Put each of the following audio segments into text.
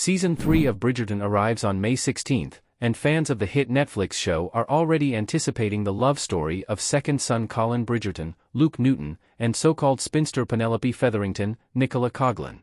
Season 3 of Bridgerton arrives on May 16, and fans of the hit Netflix show are already anticipating the love story of second son Colin Bridgerton, Luke Newton, and so-called spinster Penelope Featherington, Nicola Coughlan.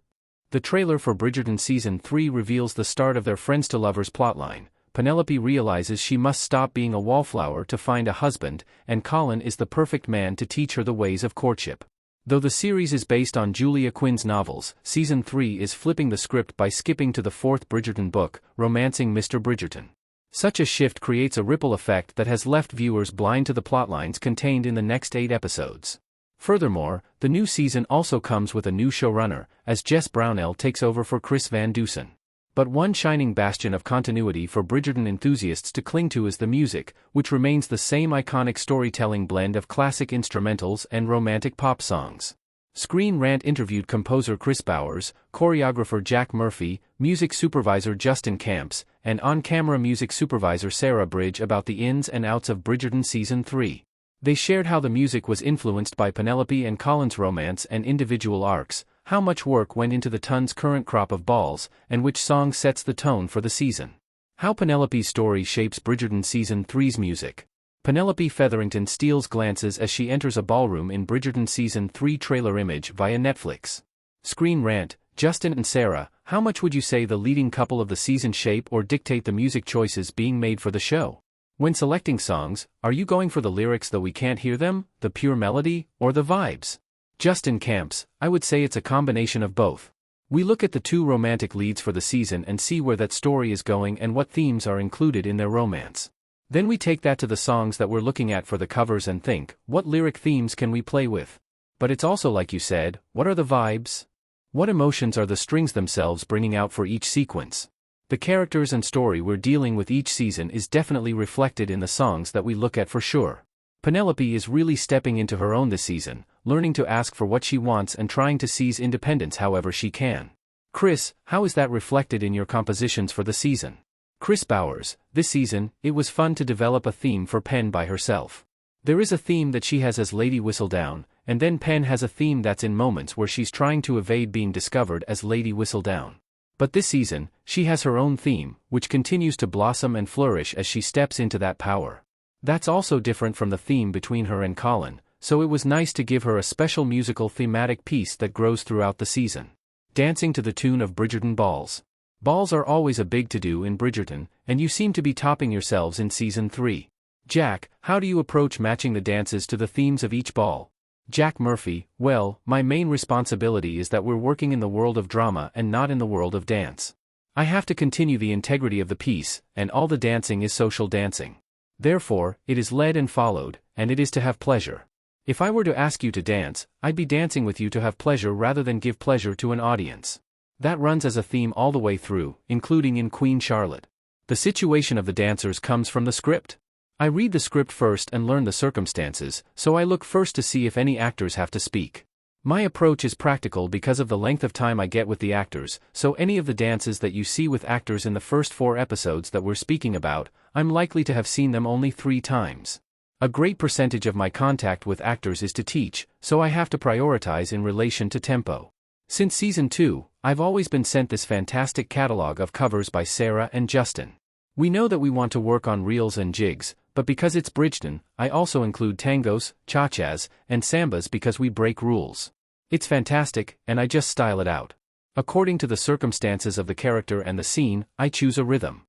The trailer for Bridgerton Season 3 reveals the start of their friends-to-lovers plotline. Penelope realizes she must stop being a wallflower to find a husband, and Colin is the perfect man to teach her the ways of courtship. Though the series is based on Julia Quinn's novels, Season 3 is flipping the script by skipping to the fourth Bridgerton book, Romancing Mr. Bridgerton. Such a shift creates a ripple effect that has left viewers blind to the plotlines contained in the next 8 episodes. Furthermore, the new season also comes with a new showrunner, as Jess Brownell takes over for Chris Van Dusen. But one shining bastion of continuity for Bridgerton enthusiasts to cling to is the music, which remains the same iconic storytelling blend of classic instrumentals and romantic pop songs. Screen Rant interviewed composer Chris Bowers, choreographer Jack Murphy, music supervisor Justin Camps, and on-camera music supervisor Sarah Bridge about the ins and outs of Bridgerton Season 3. They shared how the music was influenced by Penelope and Colin's romance and individual arcs, how much work went into the ton's current crop of balls, and which song sets the tone for the season. How Penelope's story shapes Bridgerton Season 3's music. Penelope Featherington steals glances as she enters a ballroom in Bridgerton Season 3 trailer image via Netflix. Screen Rant, Justin and Sarah, how much would you say the leading couple of the season shape or dictate the music choices being made for the show? When selecting songs, are you going for the lyrics though we can't hear them, the pure melody, or the vibes? Justin Camps, I would say it's a combination of both. We look at the two romantic leads for the season and see where that story is going and what themes are included in their romance. Then we take that to the songs that we're looking at for the covers and think, what lyric themes can we play with? But it's also like you said, what are the vibes? What emotions are the strings themselves bringing out for each sequence? The characters and story we're dealing with each season is definitely reflected in the songs that we look at for sure. Penelope is really stepping into her own this season, learning to ask for what she wants and trying to seize independence however she can. Chris, how is that reflected in your compositions for the season? Chris Bowers, this season, it was fun to develop a theme for Pen by herself. There is a theme that she has as Lady Whistledown, and then Pen has a theme that's in moments where she's trying to evade being discovered as Lady Whistledown. But this season, she has her own theme, which continues to blossom and flourish as she steps into that power. That's also different from the theme between her and Colin, so it was nice to give her a special musical thematic piece that grows throughout the season. Dancing to the tune of Bridgerton balls. Balls are always a big to-do in Bridgerton, and you seem to be topping yourselves in Season 3. Jack, how do you approach matching the dances to the themes of each ball? Jack Murphy, well, my main responsibility is that we're working in the world of drama and not in the world of dance. I have to continue the integrity of the piece, and all the dancing is social dancing. Therefore, it is led and followed, and it is to have pleasure. If I were to ask you to dance, I'd be dancing with you to have pleasure rather than give pleasure to an audience. That runs as a theme all the way through, including in Queen Charlotte. The situation of the dancers comes from the script. I read the script first and learn the circumstances, so I look first to see if any actors have to speak. My approach is practical because of the length of time I get with the actors, so any of the dances that you see with actors in the first 4 episodes that we're speaking about, I'm likely to have seen them only 3 times. A great percentage of my contact with actors is to teach, so I have to prioritize in relation to tempo. Since Season 2, I've always been sent this fantastic catalog of covers by Sarah and Justin. We know that we want to work on reels and jigs, but because it's Bridgerton, I also include tangos, cha-chas, and sambas because we break rules. It's fantastic, and I just style it out. According to the circumstances of the character and the scene, I choose a rhythm.